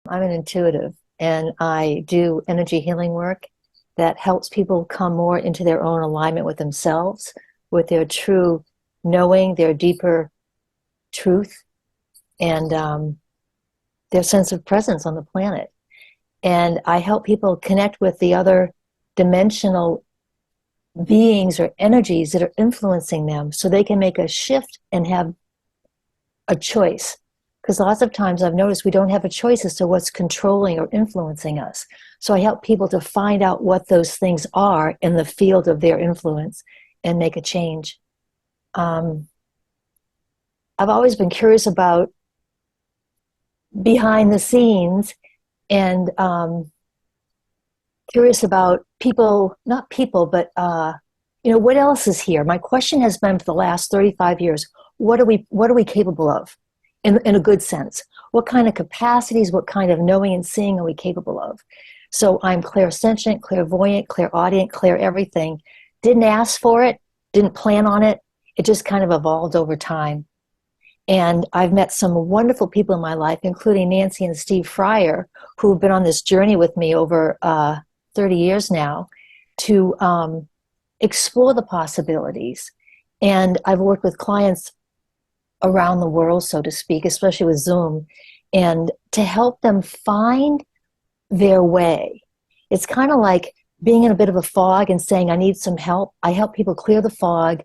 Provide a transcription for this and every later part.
I'm an intuitive, and I do energy healing work that helps people come more into their own alignment with themselves, with their true knowing, their deeper truth, and their sense of presence on the planet. And I help people connect with the other dimensional beings or energies that are influencing them so they can make a shift and have a choice. Because lots of times I've noticed we don't have a choice as to what's controlling or influencing us. So I help people to find out what those things are in the field of their influence and make a change. I've always been curious about behind the scenes and curious about people, not people, but what else is here? My question has been for the last 35 years, what are we capable of in a good sense? What kind of capacities, what kind of knowing and seeing are we capable of? So I'm clairsentient, clairvoyant, clairaudient, clair everything. Didn't ask for it, didn't plan on it. It just kind of evolved over time. And I've met some wonderful people in my life, including Nancy and Steve Fryer, who have been on this journey with me over 30 years now to explore the possibilities. And I've worked with clients around the world, so to speak, especially with Zoom, and to help them find their way. It's kind of like being in a bit of a fog and saying, I need some help. I help people clear the fog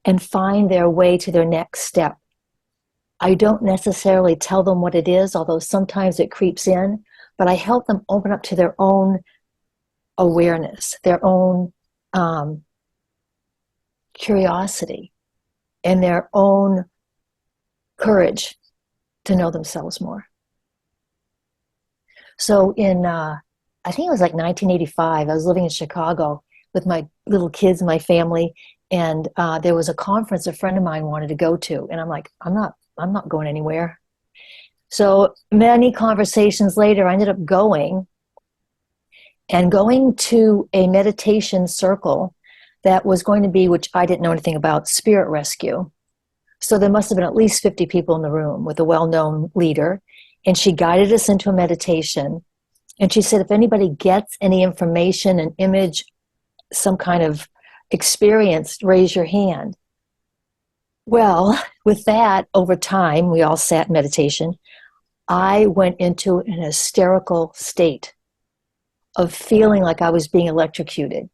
and find their way to their next step. I don't necessarily tell them what it is, although sometimes it creeps in, but I help them open up to their own awareness, their own curiosity, and their own courage to know themselves more. So in, I think it was like 1985, I was living in Chicago with my little kids and my family, and there was a conference a friend of mine wanted to go to, and I'm like, I'm not going anywhere. So many conversations later, I ended up going to a meditation circle that was going to be, which I didn't know anything about, spirit rescue. So there must have been at least 50 people in the room with a well-known leader. And she guided us into a meditation. And she said, if anybody gets any information, an image, some kind of experience, raise your hand. Well, with that, over time, we all sat in meditation. I went into an hysterical state of feeling like I was being electrocuted.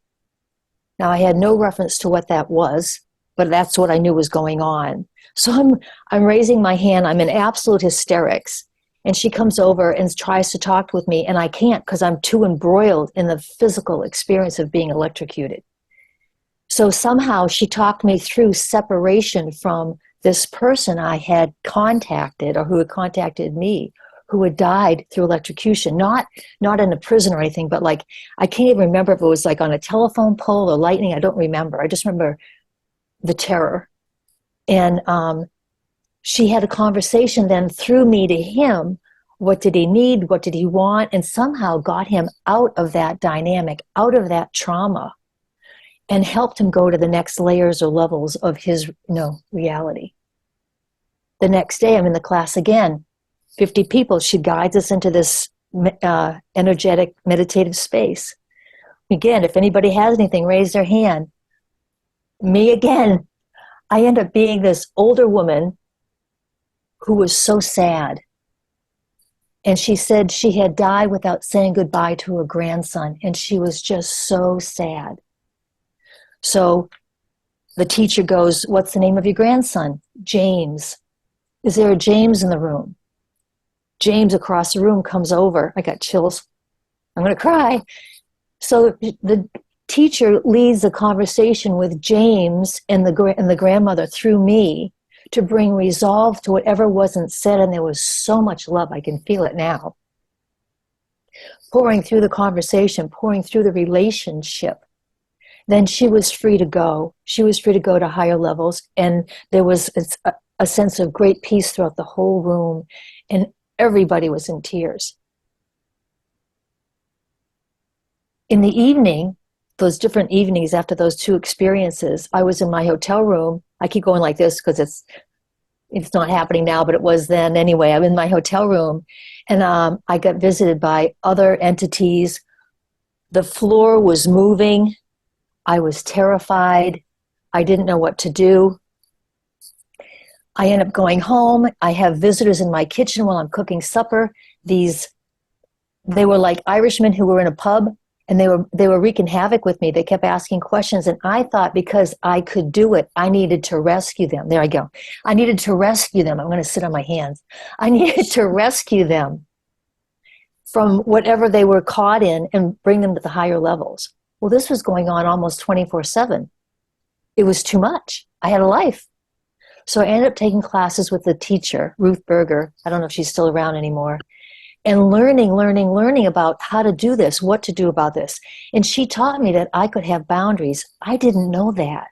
Now, I had no reference to what that was, but that's what I knew was going on. So I'm raising my hand. I'm in absolute hysterics. And she comes over and tries to talk with me, and I can't because I'm too embroiled in the physical experience of being electrocuted. So somehow she talked me through separation from this person I had contacted, or who had contacted me, who had died through electrocution, not in a prison or anything, but like, I can't even remember if it was like on a telephone pole or lightning. I don't remember. I just remember the terror. And she had a conversation then through me to him. What did he need? What did he want? And somehow got him out of that dynamic, out of that trauma, and helped him go to the next layers or levels of his reality. The next day, I'm in the class again. 50 people. She guides us into this energetic, meditative space. Again, if anybody has anything, raise their hand. Me again. I end up being this older woman who was so sad. And she said she had died without saying goodbye to her grandson, and she was just so sad. So the teacher goes, what's the name of your grandson? James. Is there a James in the room? James across the room comes over. I got chills. I'm going to cry. So the teacher leads a conversation with James and the grandmother through me to bring resolve to whatever wasn't said. And there was so much love. I can feel it now. Pouring through the conversation, pouring through the relationship. Then she was free to go. She was free to go to higher levels. And there was a sense of great peace throughout the whole room. And everybody was in tears. In the evening, those different evenings after those two experiences, I was in my hotel room. I keep going like this because it's It's not happening now, but it was then anyway. I'm in my hotel room, and I got visited by other entities. The floor was moving. I was terrified. I didn't know what to do. I end up going home. I have visitors in my kitchen while I'm cooking supper. They were like Irishmen who were in a pub, and they were wreaking havoc with me. They kept asking questions, and I thought because I could do it, I needed to rescue them. There I go. I needed to rescue them. I'm going to sit on my hands. I needed to rescue them from whatever they were caught in and bring them to the higher levels. Well, this was going on almost 24/7. It was too much. I had a life. So I ended up taking classes with the teacher, Ruth Berger. I don't know if she's still around anymore. And learning about how to do this, what to do about this. And she taught me that I could have boundaries. I didn't know that.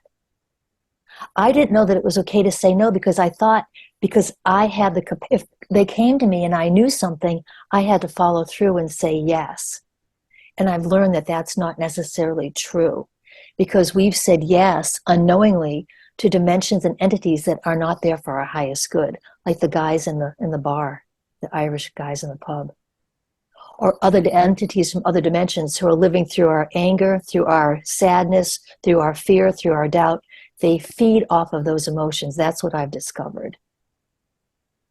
I didn't know that it was okay to say no, because I thought because I had if they came to me and I knew something, I had to follow through and say yes. And I've learned that that's not necessarily true, because we've said yes unknowingly to dimensions and entities that are not there for our highest good, like the guys in the bar, the Irish guys in the pub, or other entities from other dimensions who are living through our anger, through our sadness, through our fear, through our doubt. They feed off of those emotions. That's what I've discovered.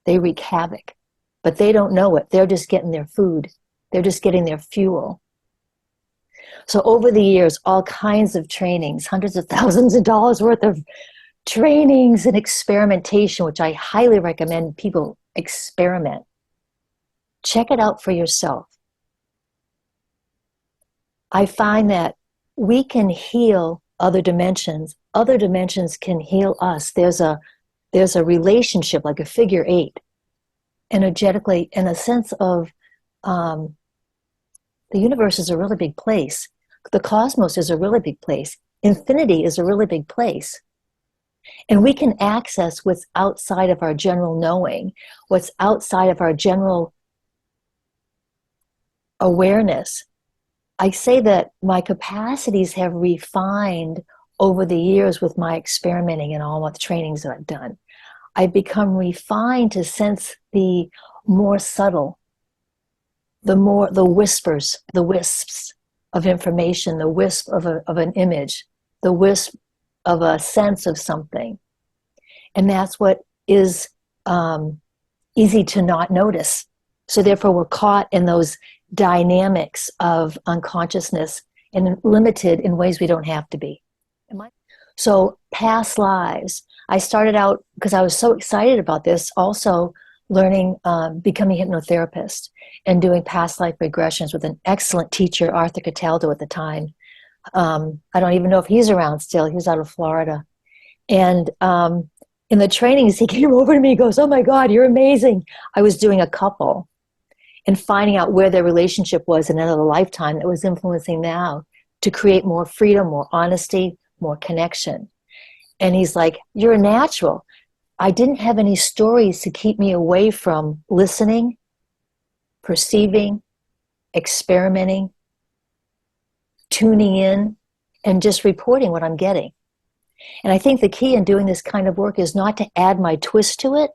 They wreak havoc, but they don't know it. They're just getting their food. They're just getting their fuel. So over the years, all kinds of trainings, hundreds of thousands of dollars worth of trainings and experimentation, which I highly recommend people experiment. Check it out for yourself. I find that we can heal other dimensions. Other dimensions can heal us. There's a relationship, like a figure eight, energetically, in a sense of the universe is a really big place. The cosmos is a really big place. Infinity is a really big place. And we can access what's outside of our general knowing, what's outside of our general awareness. I say that my capacities have refined over the years with my experimenting and all the trainings that I've done. I've become refined to sense the more subtle, the whispers, the wisps of information, the wisp of an image, the wisp of a sense of something. And that's what is easy to not notice. So therefore we're caught in those dynamics of unconsciousness and limited in ways we don't have to be. So past lives, I started out because I was so excited about this, also learning, becoming a hypnotherapist and doing past life regressions with an excellent teacher, Arthur Cataldo at the time. I don't even know if he's around still. He was out of Florida. And in the trainings, he came over to me and goes, "Oh my God, you're amazing." I was doing a couple and finding out where their relationship was in another lifetime that was influencing now to create more freedom, more honesty, more connection. And he's like, "You're a natural." I didn't have any stories to keep me away from listening, perceiving, experimenting, tuning in, and just reporting what I'm getting. And I think the key in doing this kind of work is not to add my twist to it,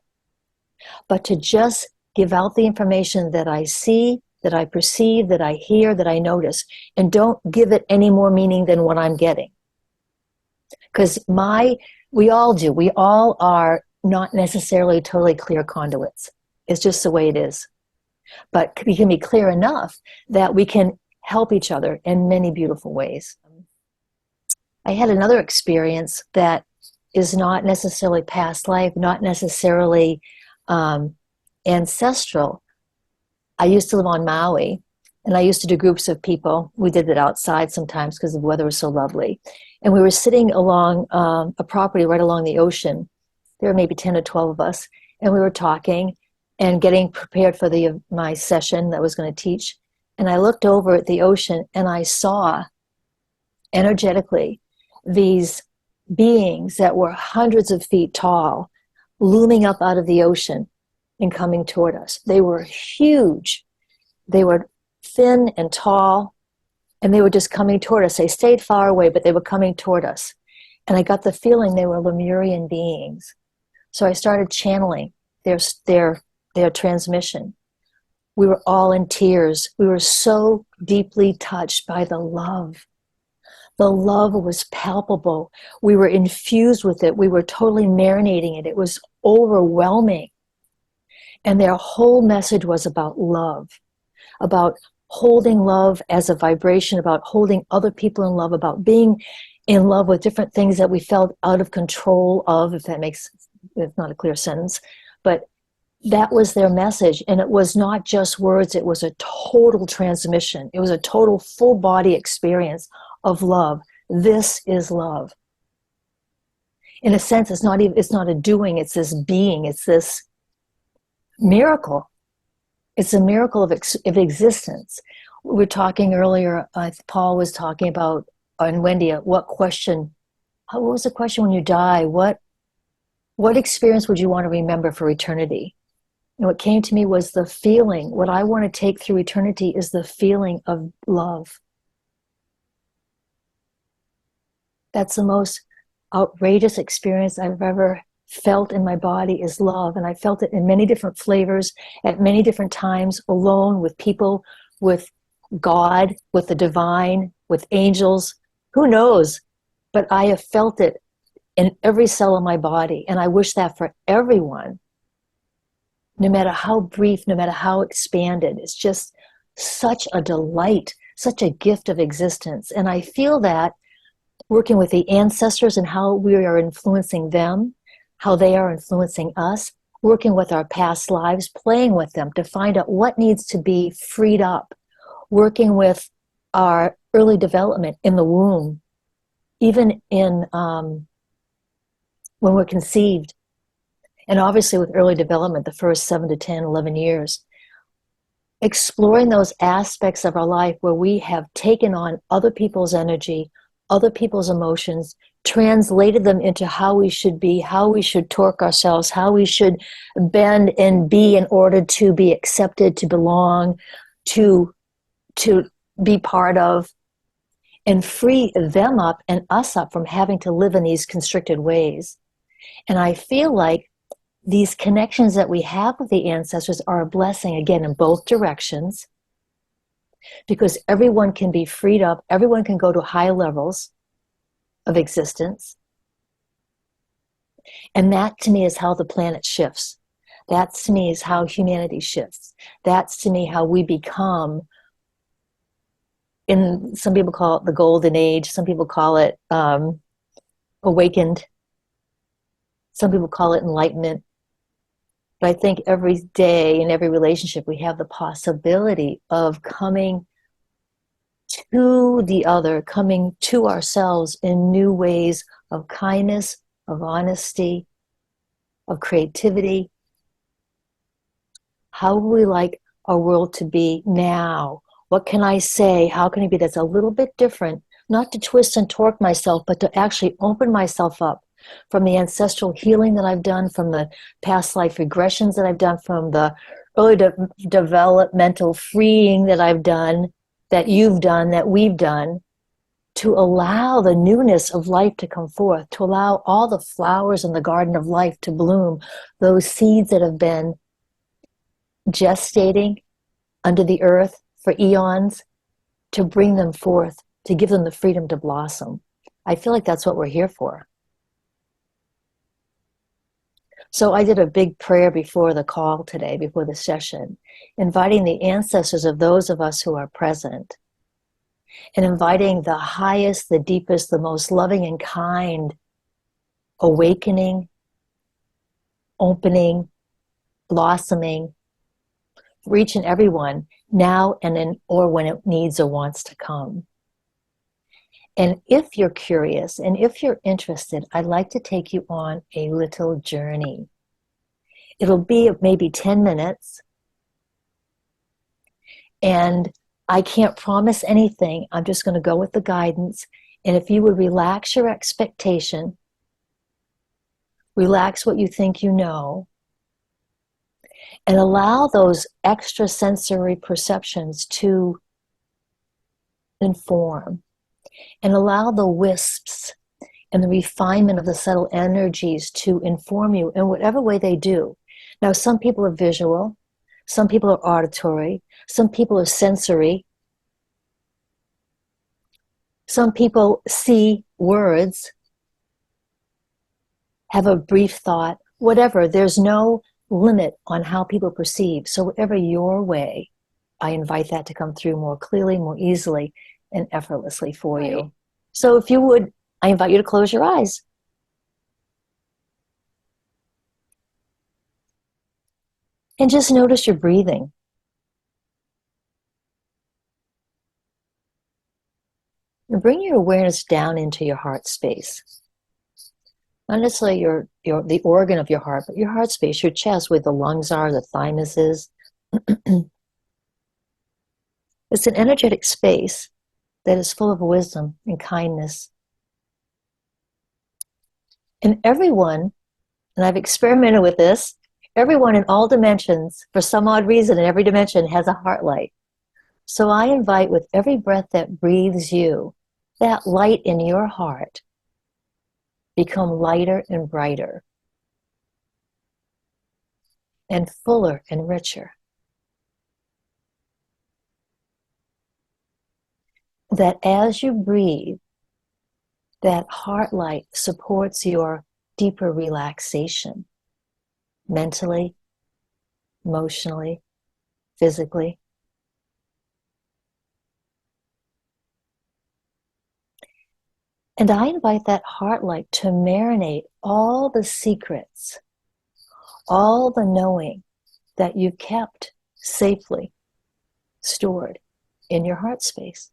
but to just give out the information that I see, that I perceive, that I hear, that I notice, and don't give it any more meaning than what I'm getting. Because we all do. We all are not necessarily totally clear conduits. It's just the way it is. But we can be clear enough that we can help each other in many beautiful ways. I had another experience that is not necessarily past life, not necessarily ancestral. I used to live on Maui, and I used to do groups of people. We did it outside sometimes because the weather was so lovely. And we were sitting along a property right along the ocean. There were maybe 10 or 12 of us, and we were talking and getting prepared for my session that I was going to teach. And I looked over at the ocean, and I saw energetically these beings that were hundreds of feet tall, looming up out of the ocean and coming toward us. They were huge. They were thin and tall, and they were just coming toward us. They stayed far away, but they were coming toward us. And I got the feeling they were Lemurian beings, So I started channeling their transmission. We were all in tears. We were so deeply touched by the love. The love was palpable. We were infused with it. We were totally marinating it. It was overwhelming. And their whole message was about love, about holding love as a vibration, about holding other people in love, about being in love with different things that we felt out of control of, if that makes, it's not a clear sentence, but that was their message. And it was not just words, it was a total transmission. It was a total full body experience of love. This is love. In a sense, it's not a doing, it's this being, it's this miracle. It's a miracle of existence. We were talking earlier, Paul was talking about, and Wendy, what was the question when you die? What experience would you want to remember for eternity? And what came to me was the feeling. What I want to take through eternity is the feeling of love. That's the most outrageous experience I've ever felt in my body, is love. And I felt it in many different flavors, at many different times, alone, with people, with God, with the divine, with angels. Who knows? But I have felt it in every cell of my body. And I wish that for everyone, no matter how brief, no matter how expanded. It's just such a delight, such a gift of existence. And I feel that working with the ancestors and how we are influencing them, how they are influencing us, working with our past lives, playing with them to find out what needs to be freed up, working with our early development in the womb, even in when we're conceived, and obviously with early development, the first 7 to 10, 11 years, exploring those aspects of our life where we have taken on other people's energy, other people's emotions, translated them into how we should be, how we should torque ourselves, how we should bend and be in order to be accepted, to belong, to be part of, and free them up and us up from having to live in these constricted ways. And I feel like these connections that we have with the ancestors are a blessing, again, in both directions, because everyone can be freed up, everyone can go to high levels of existence. And that to me is how the planet shifts. That to me is how humanity shifts. That's to me how we become, in some people call it the golden age, some people call it awakened, some people call it enlightenment. But I think every day in every relationship we have the possibility of coming to the other, coming to ourselves in new ways of kindness, of honesty, of creativity. How would we like our world to be now? What can I say? How can it be that's a little bit different? Not to twist and torque myself, but to actually open myself up from the ancestral healing that I've done, from the past life regressions that I've done, from the early developmental freeing that I've done, that you've done, that we've done, to allow the newness of life to come forth, to allow all the flowers in the garden of life to bloom, those seeds that have been gestating under the earth for eons, to bring them forth, to give them the freedom to blossom. I feel like that's what we're here for. So I did a big prayer before the call today, before the session, inviting the ancestors of those of us who are present, and inviting the highest, the deepest, the most loving and kind awakening, opening, blossoming for each and everyone now and in, or when it needs or wants to come. And if you're curious and if you're interested, I'd like to take you on a little journey. It'll be maybe 10 minutes. And I can't promise anything. I'm just going to go with the guidance. And if you would relax your expectation, relax what you think you know, and allow those extrasensory perceptions to inform, and allow the wisps and the refinement of the subtle energies to inform you in whatever way they do. Now, some people are visual, some people are auditory, some people are sensory, some people see words, have a brief thought, whatever. There's no limit on how people perceive. So whatever your way, I invite that to come through more clearly, more easily, and effortlessly for you. So if you would, I invite you to close your eyes. And just notice your breathing. And bring your awareness down into your heart space. Not necessarily the organ of your heart, but your heart space, your chest, where the lungs are, the thymus is. It's an energetic space that is full of wisdom and kindness. And everyone, and I've experimented with this, everyone in all dimensions, for some odd reason in every dimension, has a heart light. So I invite with every breath that breathes you, that light in your heart become lighter and brighter and fuller and richer. That as you breathe, that heart light supports your deeper relaxation, mentally, emotionally, physically. And I invite that heart light to marinate all the secrets, all the knowing that you've kept safely stored in your heart space.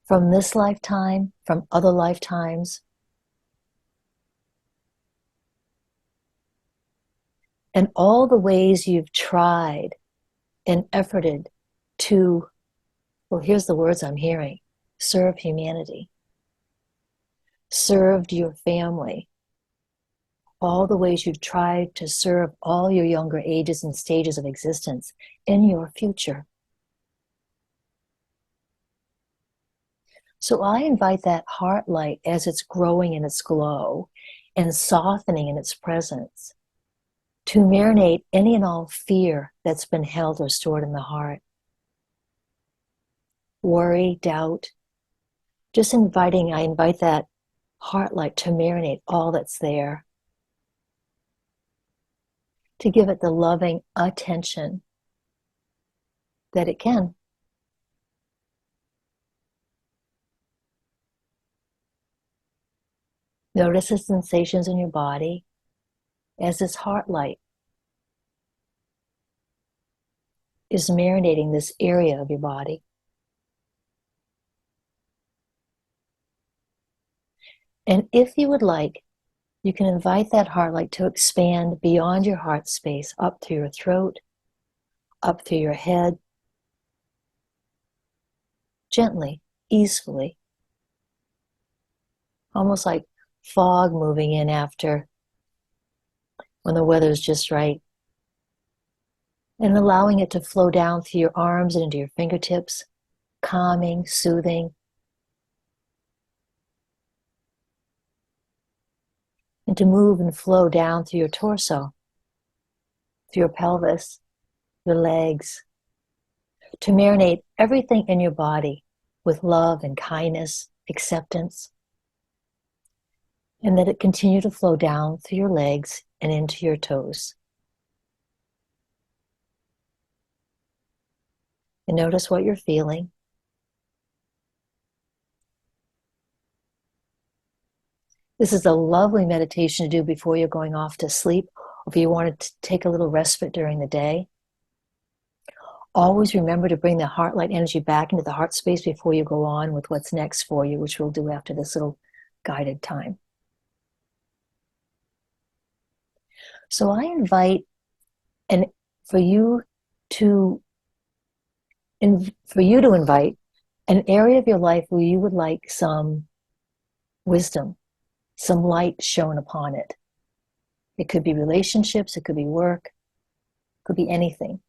From this lifetime, from other lifetimes, and all the ways you've tried and efforted to, well, here's the words I'm hearing, serve humanity, served your family, all the ways you've tried to serve all your younger ages and stages of existence in your future. So I invite that heart light as it's growing in its glow and softening in its presence to marinate any and all fear that's been held or stored in the heart. Worry, doubt, I invite that heart light to marinate all that's there, to give it the loving attention that it can. Notice the sensations in your body as this heart light is marinating this area of your body. And if you would like, you can invite that heart light to expand beyond your heart space, up through your throat, up through your head, gently, easily, almost like fog moving in after when the weather's just right, and allowing it to flow down through your arms and into your fingertips, calming, soothing, and to move and flow down through your torso, through your pelvis, your legs, to marinate everything in your body with love and kindness, acceptance, and let it continue to flow down through your legs and into your toes. And notice what you're feeling. This is a lovely meditation to do before you're going off to sleep, or if you want to take a little respite during the day. Always remember to bring the heart light energy back into the heart space before you go on with what's next for you, which we'll do after this little guided time. So I invite for you to invite an area of your life where you would like some wisdom, some light shown upon it. It could be relationships, it could be work, it could be anything.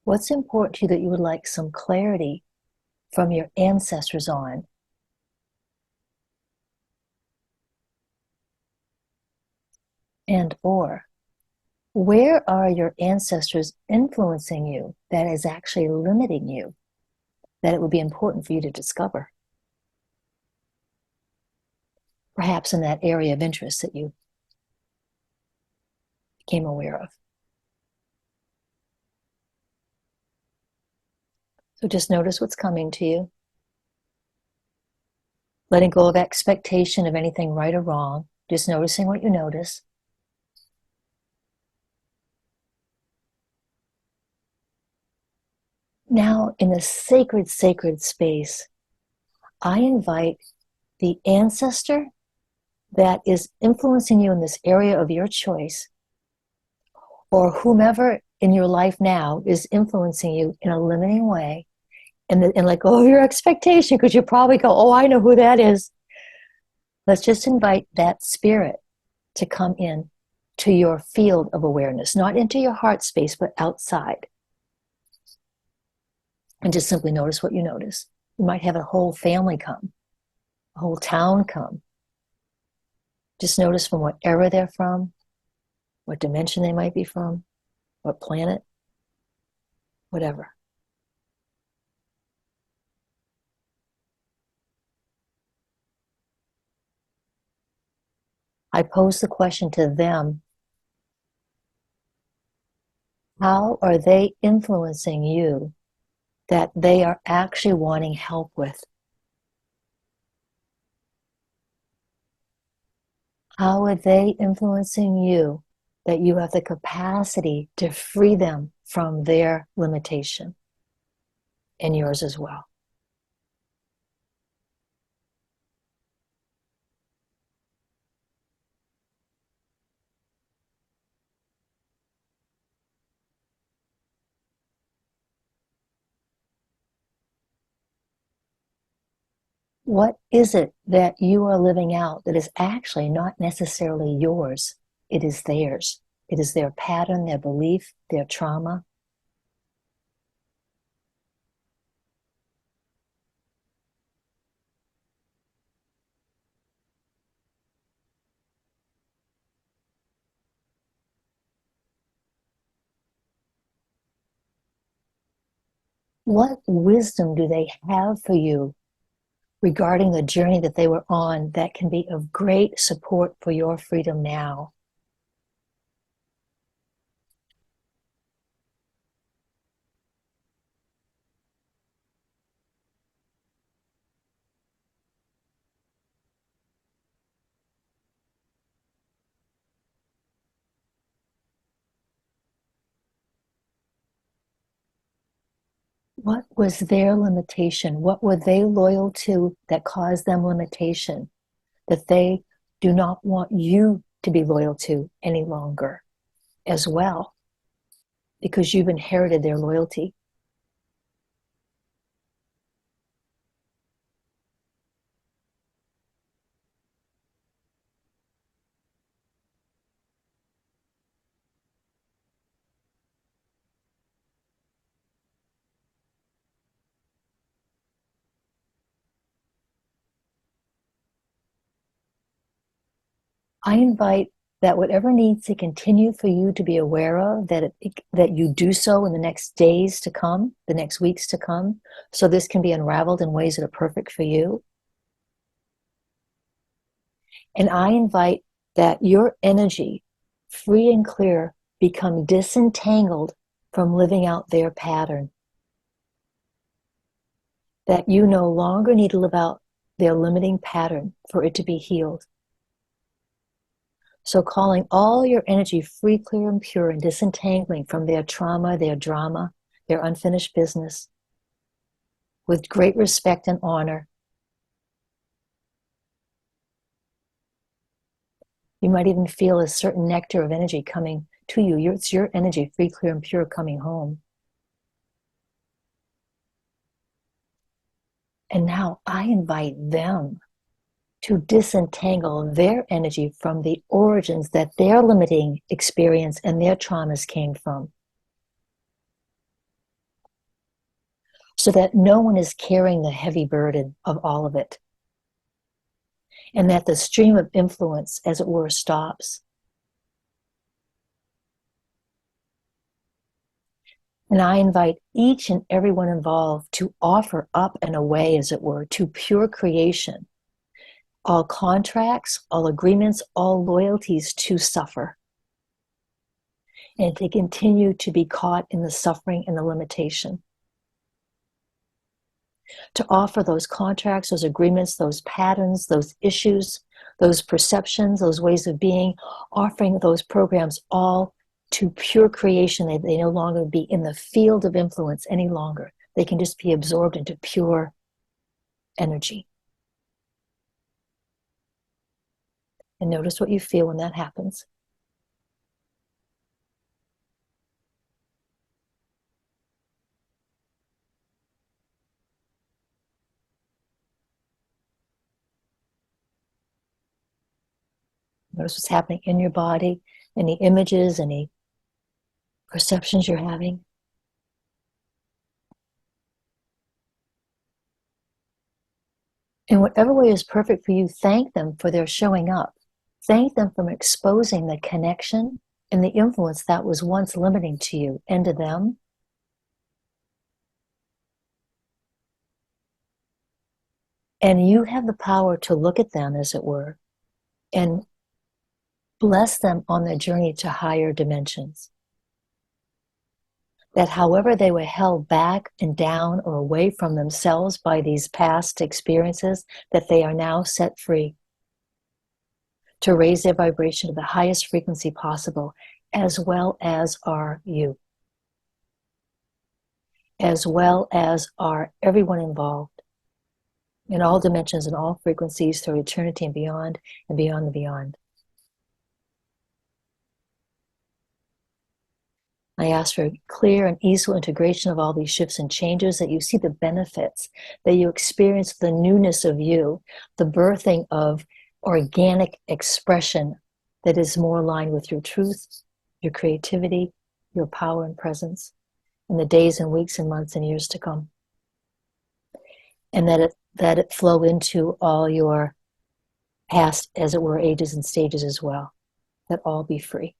What's important to you that you would like some clarity from your ancestors on? And or where are your ancestors influencing you that is actually limiting you, that it would be important for you to discover? Perhaps in that area of interest that you became aware of. So just notice what's coming to you. Letting go of expectation of anything right or wrong. Just noticing what you notice. Now, in the sacred, sacred space, I invite the ancestor that is influencing you in this area of your choice, or whomever in your life now is influencing you in a limiting way, and let go of your expectation, because you probably go, oh, I know who that is. Let's just invite that spirit to come in to your field of awareness, not into your heart space, but outside. And just simply notice what you notice. You might have a whole family come, a whole town come. Just notice from what era they're from, what dimension they might be from, what planet, whatever. I pose the question to them, how are they influencing you that they are actually wanting help with? How are they influencing you that you have the capacity to free them from their limitation and yours as well? What is it that you are living out that is actually not necessarily yours? It is theirs. It is their pattern, their belief, their trauma. What wisdom do they have for you regarding the journey that they were on that can be of great support for your freedom now? What was their limitation? What were they loyal to that caused them limitation that they do not want you to be loyal to any longer as well, because you've inherited their loyalty? I invite that whatever needs to continue for you to be aware of, that you do so in the next days to come, the next weeks to come, so this can be unraveled in ways that are perfect for you. And I invite that your energy, free and clear, become disentangled from living out their pattern. That you no longer need to live out their limiting pattern for it to be healed. So calling all your energy free, clear, and pure, and disentangling from their trauma, their drama, their unfinished business, with great respect and honor. You might even feel a certain nectar of energy coming to you. It's your energy, free, clear, and pure, coming home. And now I invite them to disentangle their energy from the origins that their limiting experience and their traumas came from, so that no one is carrying the heavy burden of all of it, and that the stream of influence, as it were, stops. And I invite each and everyone involved to offer up and away, as it were, to pure creation, all contracts, all agreements, all loyalties to suffer, and to continue to be caught in the suffering and the limitation. To offer those contracts, those agreements, those patterns, those issues, those perceptions, those ways of being, offering those programs all to pure creation. They no longer be in the field of influence any longer. They can just be absorbed into pure energy. And notice what you feel when that happens. Notice what's happening in your body, any images, any perceptions you're having. In whatever way is perfect for you, thank them for their showing up. Thank them for exposing the connection and the influence that was once limiting to you and to them. And you have the power to look at them, as it were, and bless them on their journey to higher dimensions. That however they were held back and down or away from themselves by these past experiences, that they are now set free to raise their vibration to the highest frequency possible, as well as are you, as well as are everyone involved in all dimensions and all frequencies through eternity and beyond and beyond the beyond. I ask for clear and easy integration of all these shifts and changes, that you see the benefits, that you experience the newness of you, the birthing of organic expression that is more aligned with your truth, your creativity, your power and presence in the days and weeks and months and years to come. And that it flow into all your past, as it were, ages and stages as well, that all be free.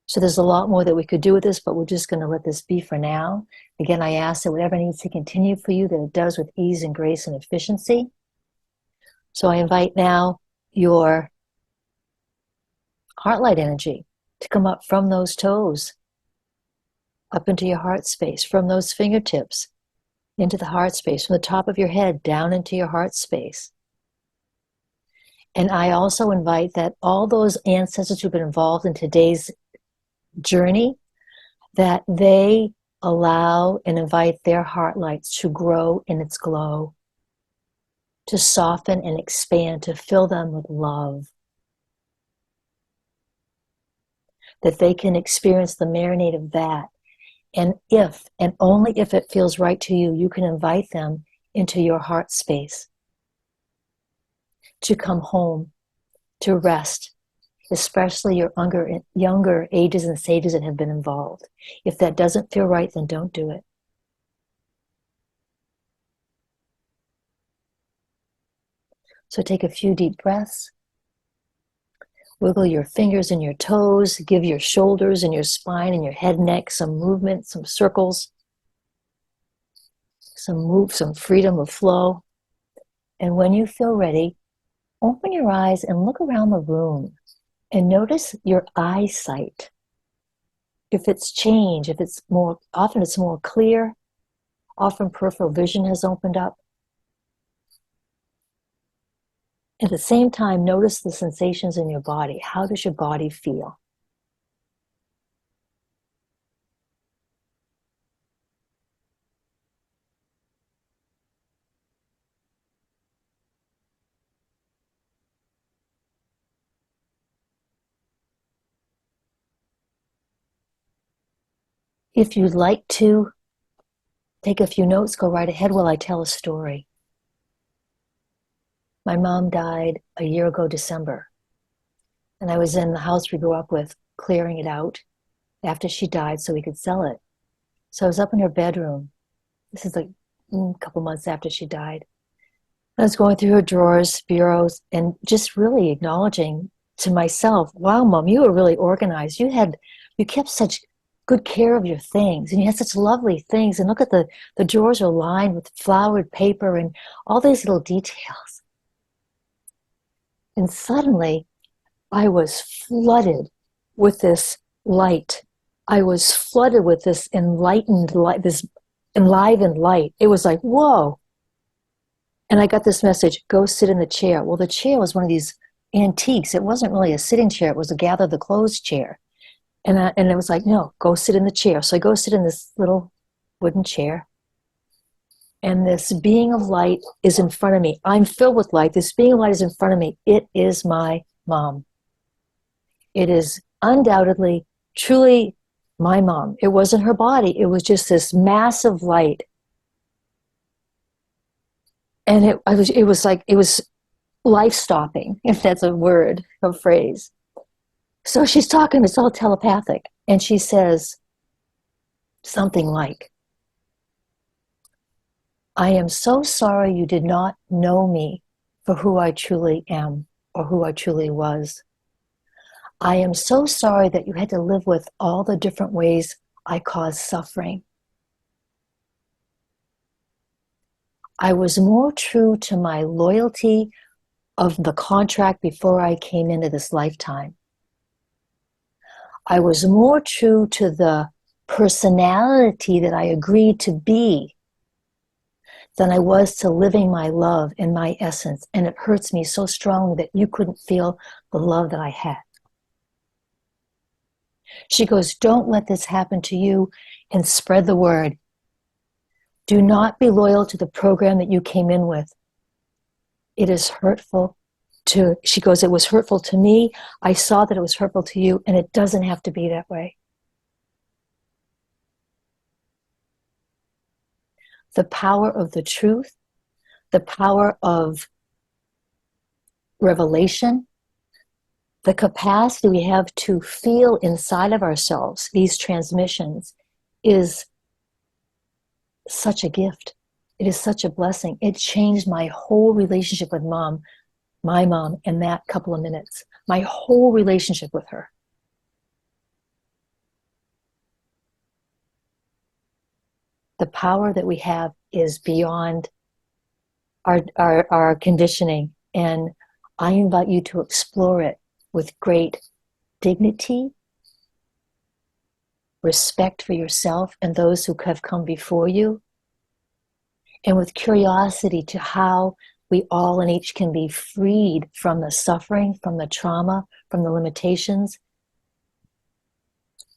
So there's a lot more that we could do with this, but we're just going to let this be for now. Again, I ask that whatever needs to continue for you, that it does with ease and grace and efficiency. So I invite now your heart light energy to come up from those toes, up into your heart space, from those fingertips, into the heart space, from the top of your head down into your heart space. And I also invite that all those ancestors who've been involved in today's journey, that they allow and invite their heart lights to grow in its glow, to soften and expand, to fill them with love, that they can experience the marinade of that. And if, and only if it feels right to you, you can invite them into your heart space to come home, to rest, especially your younger ages and stages that have been involved. If that doesn't feel right, then don't do it. So take a few deep breaths. Wiggle your fingers and your toes. Give your shoulders and your spine and your head, neck some movement, some circles, some freedom of flow. And when you feel ready, open your eyes and look around the room and notice your eyesight. If it's changed, if it's more, often it's more clear, often peripheral vision has opened up. At the same time, notice the sensations in your body. How does your body feel? If you'd like to take a few notes, go right ahead while I tell a story. My mom died a year ago, December, and I was in the house we grew up with, clearing it out after she died so we could sell it. So I was up in her bedroom. This is like a couple months after she died. I was going through her drawers, bureaus, and just really acknowledging to myself, wow, Mom, you were really organized. You kept such good care of your things, and you had such lovely things. And look at the drawers are lined with flowered paper and all these little details. And suddenly I was flooded with this light. I was flooded with this enlightened light, this enlivened light. It was like, whoa. And I got this message, go sit in the chair. Well, the chair was one of these antiques. It wasn't really a sitting chair. It was a gather the clothes chair. And it was like, no, go sit in the chair. So I go sit in this little wooden chair. And this being of light is in front of me. I'm filled with light. This being of light is in front of me. It is my mom. It is undoubtedly, truly my mom. It wasn't her body. It was just this massive light. And it was life-stopping, if that's a word, a phrase. So she's talking, it's all telepathic. And she says something like, I am so sorry you did not know me for who I truly am or who I truly was. I am so sorry that you had to live with all the different ways I caused suffering. I was more true to my loyalty of the contract before I came into this lifetime. I was more true to the personality that I agreed to be than I was to living my love and my essence. And it hurts me so strongly that you couldn't feel the love that I had. She goes, don't let this happen to you, and spread the word. Do not be loyal to the program that you came in with. It is hurtful she goes, it was hurtful to me. I saw that it was hurtful to you, and it doesn't have to be that way. The power of the truth, the power of revelation, the capacity we have to feel inside of ourselves these transmissions is such a gift. It is such a blessing. It changed my whole relationship with mom, my mom, in that couple of minutes. My whole relationship with her. The power that we have is beyond our conditioning. And I invite you to explore it with great dignity, respect for yourself and those who have come before you, and with curiosity to how we all and each can be freed from the suffering, from the trauma, from the limitations,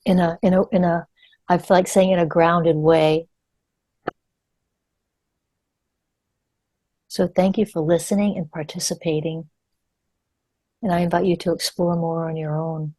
I feel like saying in a grounded way. So thank you for listening and participating. And I invite you to explore more on your own.